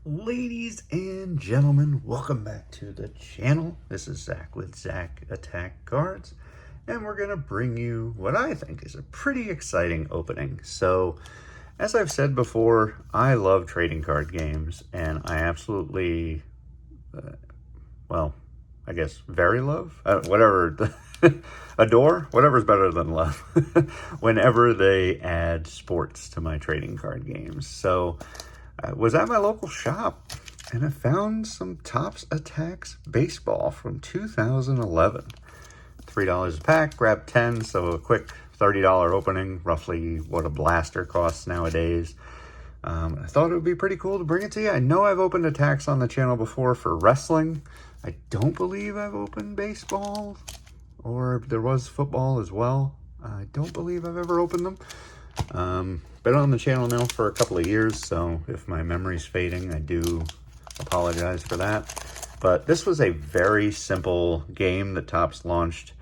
Ladies and gentlemen, welcome back to the channel. This is Zach with Zach Attack Cards, and we're going to bring you what I think is a pretty exciting opening. So, as I've said before, I love trading card games, and I absolutely, I guess very love, adore, whatever's better than love, whenever they add sports to my trading card games. So, I was at my local shop and I found some Topps Attax baseball from 2011. $3 a pack, grabbed 10, so a quick $30 opening, roughly what a blaster costs nowadays. I thought it would be pretty cool to bring it to you. I know I've opened Attax on the channel before for wrestling. I don't believe I've opened baseball, or there was football as well. I don't believe I've ever opened them. Been on the channel now for a couple of years, so if my memory's fading, I do apologize for that. But this was a very simple game that Topps launched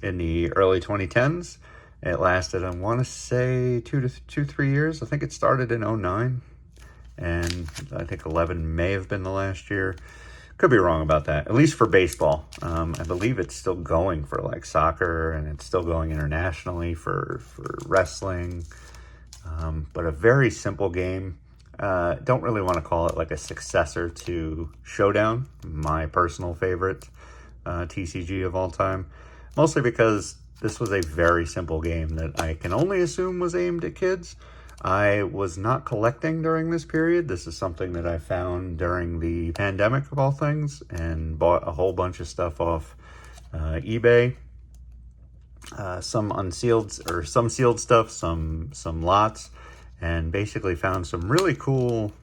in the early 2010s. It lasted, I want to say, 3 years. I think it started in 09, and I think 11 may have been the last year. Could be wrong about that, at least for baseball. I believe it's still going for like soccer, and it's still going internationally for wrestling. But a very simple game. Don't really want to call it like a successor to Showdown, my personal favorite TCG of all time. Mostly because this was a very simple game that I can only assume was aimed at kids. I was not collecting during this period. This is something that I found during the pandemic of all things, and bought a whole bunch of stuff off eBay. Some unsealed or some sealed stuff, some lots, and basically found some really cool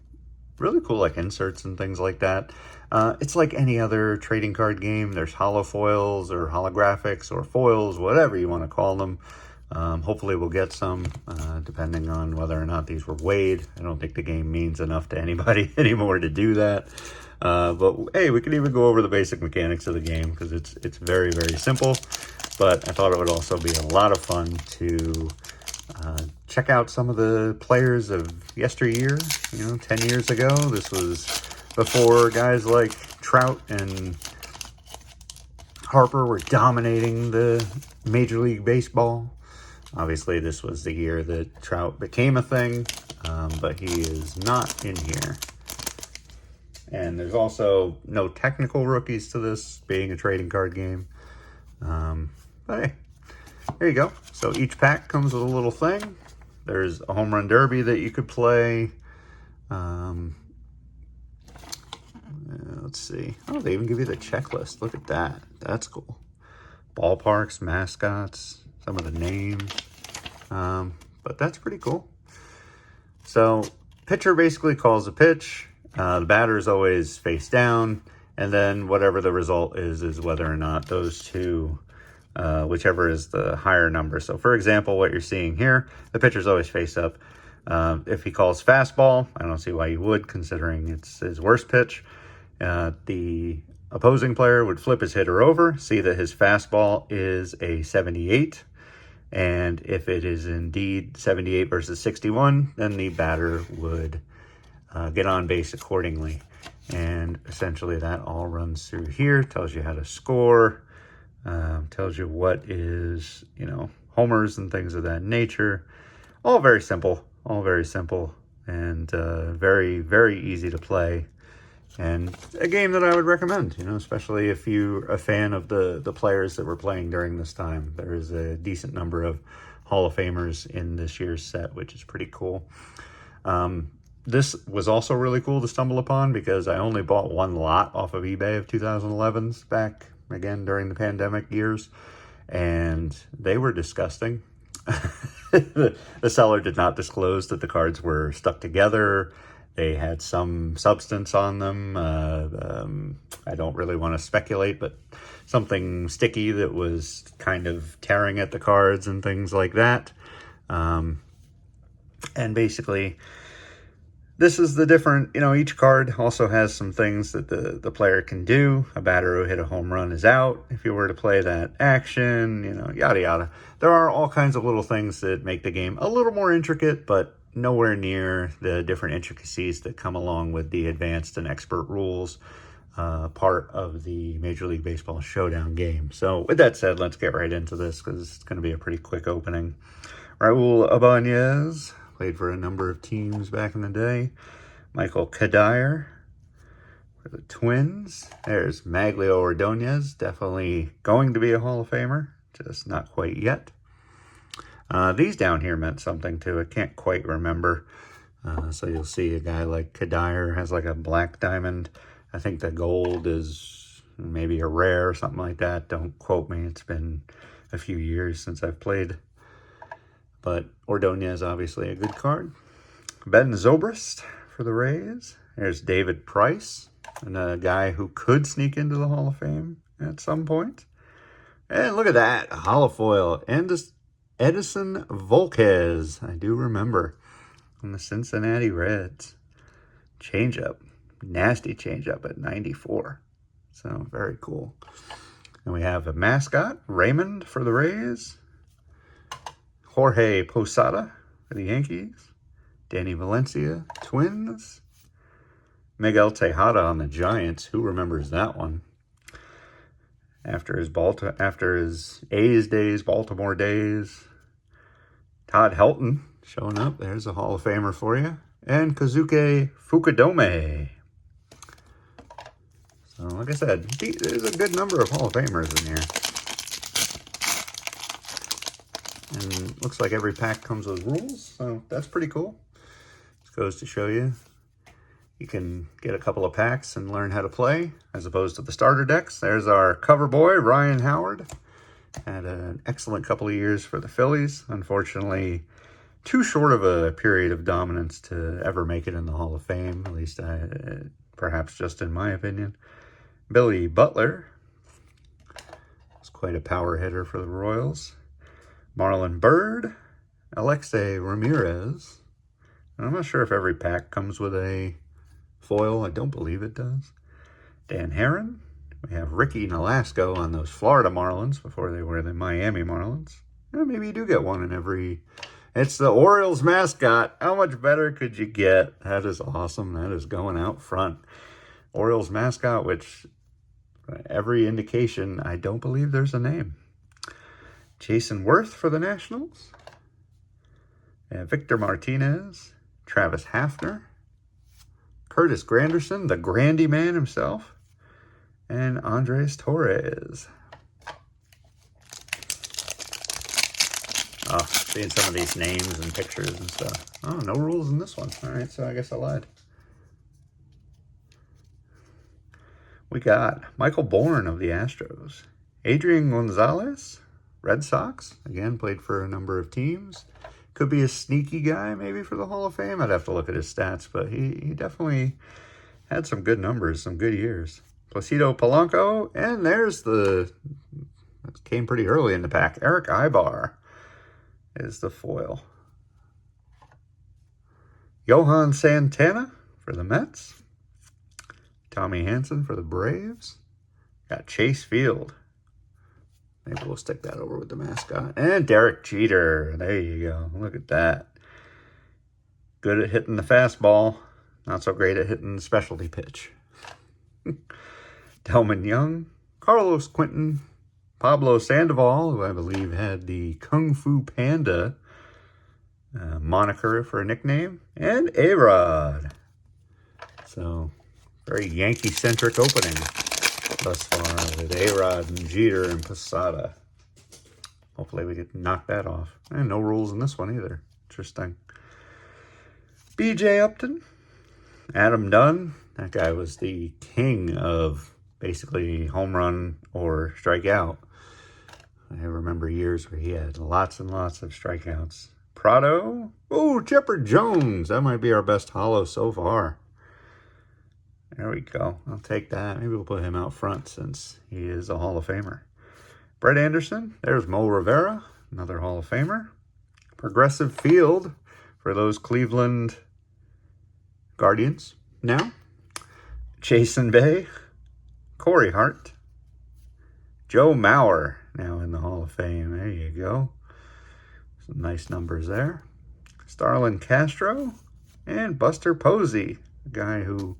like inserts and things like that. It's like any other trading card game. There's holo foils or holographics or foils, whatever you want to call them. Hopefully we'll get some, depending on whether or not these were weighed. I don't think the game means enough to anybody anymore to do that. But hey, we can even go over the basic mechanics of the game because it's very, very simple. But I thought it would also be a lot of fun to check out some of the players of yesteryear, 10 years ago. This was before guys like Trout and Harper were dominating the Major League Baseball. Obviously, this was the year that Trout became a thing, but he is not in here. And there's also no technical rookies to this, being a trading card game. But hey, there you go. So each pack comes with a little thing. There's a home run derby that you could play. Let's see. Oh, they even give you the checklist. Look at that. That's cool. Ballparks, mascots, some of the names. But that's pretty cool. So pitcher basically calls a pitch. The batter is always face down. And then whatever the result is whether or not those two, whichever is the higher number. So for example, what you're seeing here, the pitcher's always face up. If he calls fastball, I don't see why you would, considering it's his worst pitch. The opposing player would flip his hitter over, see that his fastball is a 78. And if it is indeed 78 versus 61, then the batter would get on base accordingly. And essentially that all runs through here, tells you how to score, tells you what is, homers and things of that nature. All very simple, and very, very easy to play. And a game that I would recommend, especially if you're a fan of the players that were playing during this time. There is a decent number of Hall of Famers in this year's set, which is pretty cool. This was also really cool to stumble upon because I only bought one lot off of eBay of 2011s back, again, during the pandemic years. And they were disgusting. The seller did not disclose that the cards were stuck together. They had some substance on them. I don't really want to speculate, but something sticky that was kind of tearing at the cards and things like that. And basically, this is the different, each card also has some things that the player can do. A batter who hit a home run is out if you were to play that action, yada, yada. There are all kinds of little things that make the game a little more intricate, but nowhere near the different intricacies that come along with the advanced and expert rules part of the Major League Baseball Showdown game. So with that said, let's get right into this because it's going to be a pretty quick opening. Raul Ibanez played for a number of teams back in the day. Michael Kadire for the Twins. There's Maglio Ordonez, definitely going to be a Hall of Famer, just not quite yet. These down here meant something too. I can't quite remember. So you'll see a guy like Kadire has like a black diamond. I think the gold is maybe a rare or something like that. Don't quote me. It's been a few years since I've played. But Ordonez, obviously a good card. Ben Zobrist for the Rays. There's David Price, and a guy who could sneak into the Hall of Fame at some point. And look at that, a holofoil. Edison Volquez, I do remember, on the Cincinnati Reds. Changeup, nasty changeup at 94. So very cool. And we have a mascot, Raymond for the Rays. Jorge Posada for the Yankees. Danny Valencia, Twins. Miguel Tejada on the Giants. Who remembers that one? After his A's days, Baltimore days. Todd Helton showing up. There's a Hall of Famer for you. And Kazuki Fukudome. So, like I said, there's a good number of Hall of Famers in here. And looks like every pack comes with rules, so that's pretty cool. This goes to show you can get a couple of packs and learn how to play, as opposed to the starter decks. There's our cover boy, Ryan Howard. Had an excellent couple of years for the Phillies. Unfortunately, too short of a period of dominance to ever make it in the Hall of Fame, at least perhaps just in my opinion. Billy Butler was quite a power hitter for the Royals. Marlon Byrd, Alexei Ramirez. And I'm not sure if every pack comes with a foil. I don't believe it does. Dan Herron. We have Ricky Nolasco on those Florida Marlins before they were the Miami Marlins. Yeah, maybe you do get one in every... It's the Orioles mascot. How much better could you get? That is awesome. That is going out front. Orioles mascot, which every indication, I don't believe there's a name. Jason Worth for the Nationals. And Victor Martinez. Travis Hafner. Curtis Granderson, the Grandy man himself. And Andres Torres. Oh, seeing some of these names and pictures and stuff. Oh, no rules in this one. All right, so I guess I lied. We got Michael Bourne of the Astros. Adrian Gonzalez, Red Sox. Again, played for a number of teams. Could be a sneaky guy maybe for the Hall of Fame. I'd have to look at his stats, but he definitely had some good numbers, some good years. Placido Polanco, and there's that came pretty early in the pack. Eric Ibar is the foil. Johan Santana for the Mets. Tommy Hansen for the Braves. Got Chase Field. Maybe we'll stick that over with the mascot. And Derek Jeter. There you go. Look at that. Good at hitting the fastball. Not so great at hitting the specialty pitch. Delman Young. Carlos Quinton. Pablo Sandoval, who I believe had the Kung Fu Panda moniker for a nickname. And A-Rod. So, very Yankee-centric opening thus far with A-Rod and Jeter and Posada. Hopefully we can knock that off. And no rules in this one either. Interesting. B.J. Upton. Adam Dunn. That guy was the king of basically home run or strikeout. I remember years where he had lots and lots of strikeouts. Prado. Oh, Chipper Jones. That might be our best holo so far. There we go. I'll take that. Maybe we'll put him out front since he is a Hall of Famer. Brett Anderson. There's Mo Rivera, another Hall of Famer. Progressive Field for those Cleveland Guardians now. Jason Bay. Corey Hart. Joe Mauer, now in the Hall of Fame. There you go. Some nice numbers there. Starlin Castro, and Buster Posey, a guy who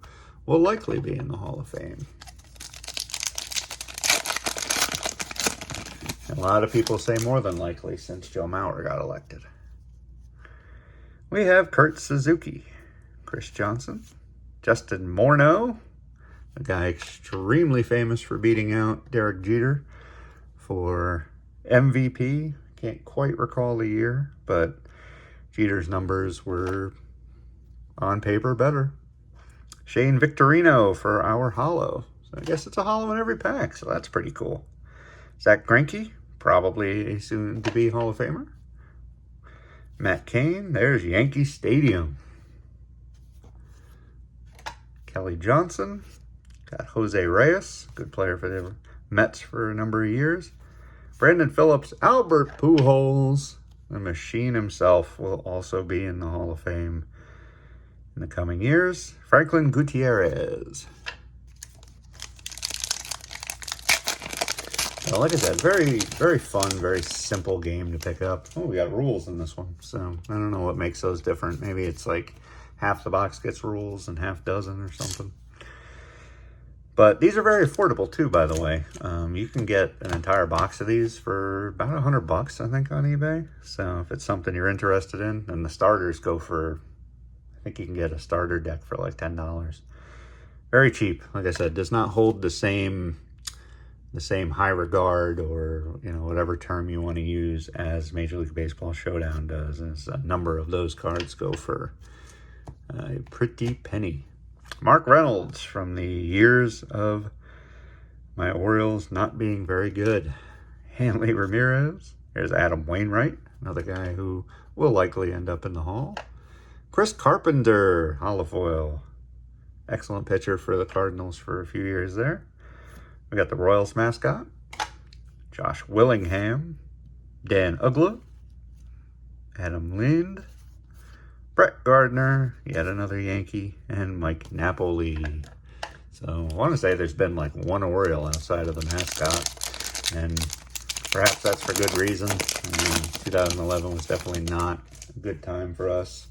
will likely be in the Hall of Fame. A lot of people say more than likely since Joe Mauer got elected. We have Kurt Suzuki, Chris Johnson, Justin Morneau, a guy extremely famous for beating out Derek Jeter for MVP. Can't quite recall the year, but Jeter's numbers were on paper better. Shane Victorino for our holo. So I guess it's a holo in every pack, so that's pretty cool. Zach Greinke, probably a soon-to-be Hall of Famer. Matt Cain, there's Yankee Stadium. Kelly Johnson, got Jose Reyes, good player for the Mets for a number of years. Brandon Phillips, Albert Pujols, the machine himself, will also be in the Hall of Fame in the coming years. Franklin Gutierrez. Now, like I said, very, very fun, very simple game to pick up. Oh, we got rules in this one, so I don't know what makes those different. Maybe it's like half the box gets rules and half doesn't or something. But these are very affordable too, by the way. You can get an entire box of these for about $100, I think, on eBay. So if it's something you're interested in, and the starters go for, I think you can get a starter deck for like $10. Very cheap. Like I said, does not hold the same high regard, or whatever term you want to use, as Major League Baseball Showdown does. As a number of those cards go for a pretty penny. Mark Reynolds, from the years of my Orioles not being very good. Hanley Ramirez. There's Adam Wainwright, another guy who will likely end up in the Hall. Chris Carpenter, holofoil. Excellent pitcher for the Cardinals for a few years there. We got the Royals mascot. Josh Willingham. Dan Uggla. Adam Lind. Brett Gardner, yet another Yankee, and Mike Napoli. So I want to say there's been like one Oriole outside of the mascot, and perhaps that's for good reason. 2011 was definitely not a good time for us.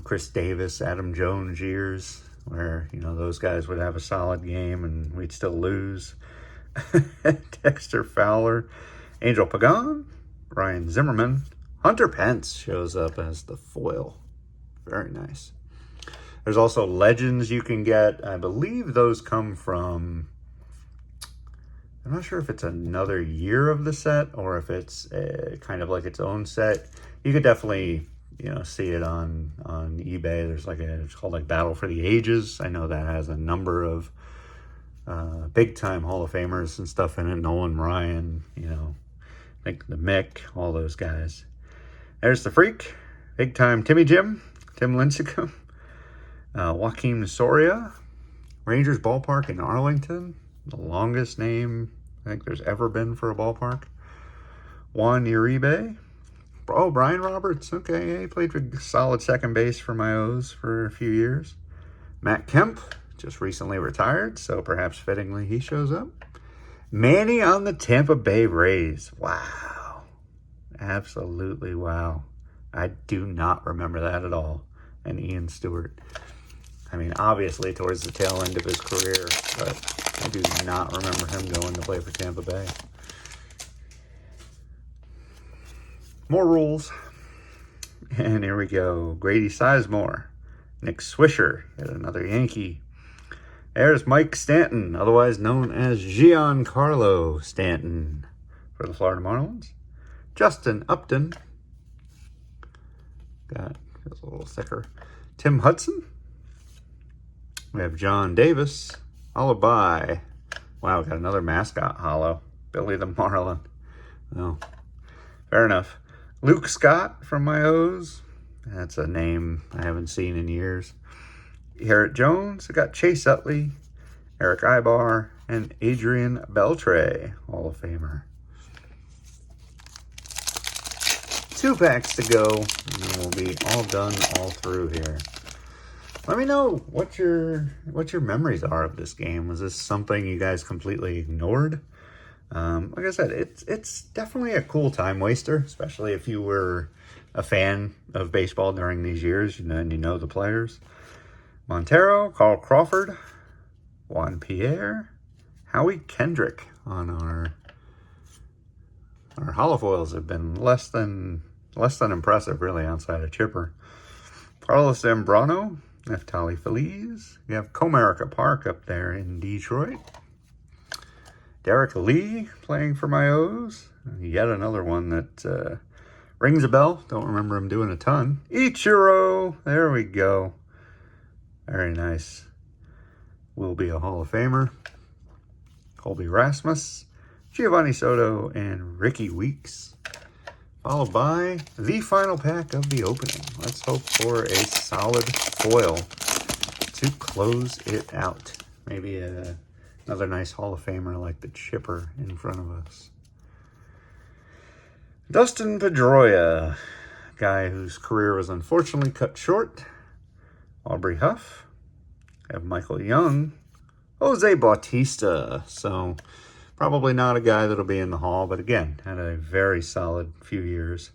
Chris Davis, Adam Jones years, where, those guys would have a solid game and we'd still lose. Dexter Fowler, Angel Pagan, Ryan Zimmerman. Hunter Pence shows up as the foil. Very nice. There's also legends you can get. I believe those come from, I'm not sure if it's another year of the set or if it's kind of like its own set. You could definitely, see it on eBay. There's it's called like Battle for the Ages. I know that has a number of big time Hall of Famers and stuff in it. Nolan Ryan, like the Mick, all those guys. There's the Freak, big time Tim Lincecum, Joaquin Soria, Rangers Ballpark in Arlington, the longest name I think there's ever been for a ballpark. Juan Uribe. Oh, Brian Roberts. Okay, yeah, he played for solid second base for my O's for a few years. Matt Kemp, just recently retired, so perhaps fittingly he shows up. Manny on the Tampa Bay Rays. Wow. Absolutely wow. I do not remember that at all. And Ian Stewart. I mean, obviously towards the tail end of his career, but I do not remember him going to play for Tampa Bay. More rules. And here we go. Grady Sizemore. Nick Swisher. Yet another Yankee. There's Mike Stanton, otherwise known as Giancarlo Stanton for the Florida Marlins. Justin Upton. Feels a little thicker. Tim Hudson. We have John Davis. Followed by, wow, we got another mascot holo. Billy the Marlin. Well, fair enough. Luke Scott from my O's. That's a name I haven't seen in years. Garrett Jones. I got Chase Utley, Eric Ibar, and Adrian Beltre, Hall of Famer. 2 packs to go, and then we'll be all done all through here. Let me know what your memories are of this game. Was this something you guys completely ignored? Like I said, it's definitely a cool time waster, especially if you were a fan of baseball during these years, and you know the players. Montero, Carl Crawford, Juan Pierre, Howie Kendrick on our holofoils have been less than impressive, really, outside of Chipper. Carlos Zambrano, Neftali Feliz. You have Comerica Park up there in Detroit. Derek Lee playing for my O's. Yet another one that rings a bell. Don't remember him doing a ton. Ichiro. There we go. Very nice. Will be a Hall of Famer. Colby Rasmus, Giovanni Soto, and Ricky Weeks. Followed by the final pack of the opening. Let's hope for a solid foil to close it out. Maybe another nice Hall of Famer like the Chipper in front of us. Dustin Pedroia, guy whose career was unfortunately cut short. Aubrey Huff. I have Michael Young. Jose Bautista. So probably not a guy that'll be in the Hall, but again, had a very solid few years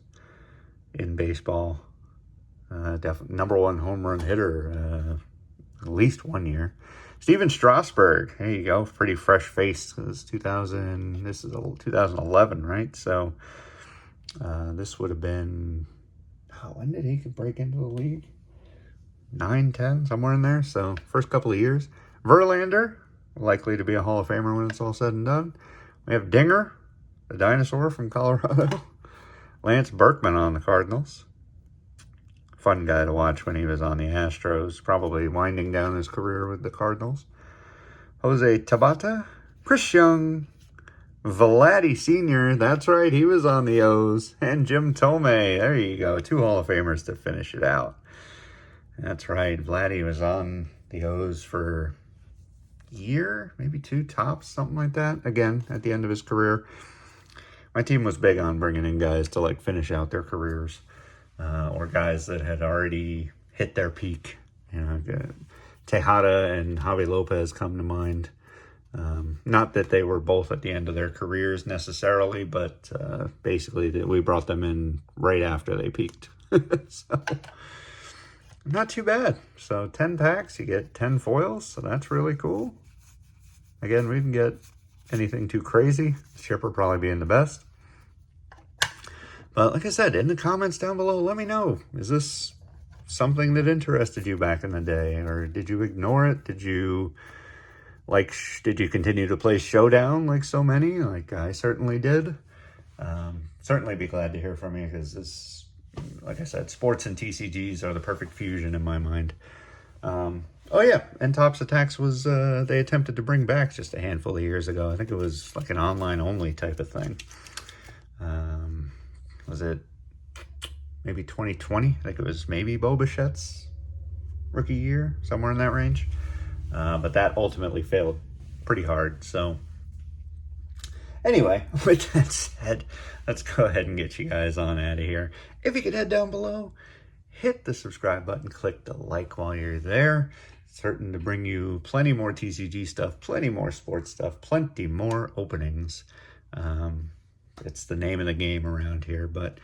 in baseball. Definitely #1 home run hitter at least 1 year. Steven Strasburg. There you go. Pretty fresh face. This is 2011, right? So this would have been, when did he break into the league? 9, 10, somewhere in there. So first couple of years. Verlander, likely to be a Hall of Famer when it's all said and done. We have Dinger, the dinosaur from Colorado. Lance Berkman on the Cardinals. Fun guy to watch when he was on the Astros. Probably winding down his career with the Cardinals. Jose Tabata. Chris Young. Vladdy Sr. That's right, he was on the O's. And Jim Tomei. There you go. 2 Hall of Famers to finish it out. That's right. Vladdy was on the O's for a year, maybe 2 tops, something like that. Again, at the end of his career. My team was big on bringing in guys to like finish out their careers. Or guys that had already hit their peak. You know, Tejada and Javi Lopez come to mind. Not that they were both at the end of their careers necessarily, but basically we brought them in right after they peaked. So, not too bad. So 10 packs, you get 10 foils, so that's really cool. Again, we didn't get anything too crazy. Chipper probably being the best. But like I said, in the comments down below, let me know. Is this something that interested you back in the day? Or did you ignore it? Did you continue to play Showdown like so many? Like I certainly did. Certainly be glad to hear from you, because this, like I said, sports and TCGs are the perfect fusion in my mind. Oh yeah, and Topps Attax was, they attempted to bring back just a handful of years ago. I think it was like an online only type of thing. Was it maybe 2020? I think it was maybe Bo Bichette's rookie year, somewhere in that range. But that ultimately failed pretty hard. So anyway, with that said, let's go ahead and get you guys on out of here. If you could head down below, hit the subscribe button, click the like while you're there. Certain to bring you plenty more TCG stuff, plenty more sports stuff, plenty more openings. It's the name of the game around here, but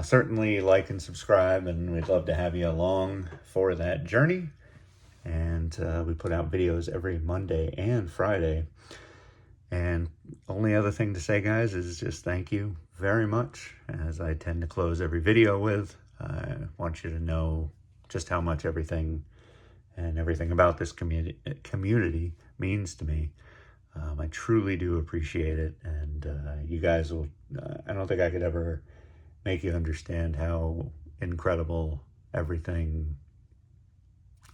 certainly like and subscribe, and we'd love to have you along for that journey. And we put out videos every Monday and Friday. And only other thing to say, guys, is just thank you very much. As I tend to close every video with, I want you to know just how much everything about this community means to me. I truly do appreciate it. And you guys will, I don't think I could ever make you understand how incredible everything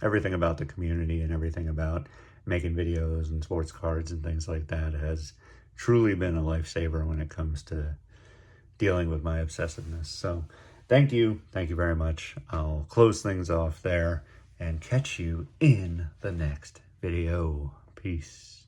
about the community and everything about making videos and sports cards and things like that has truly been a lifesaver when it comes to dealing with my obsessiveness. So thank you very much. I'll close things off there and catch you in the next video. Peace.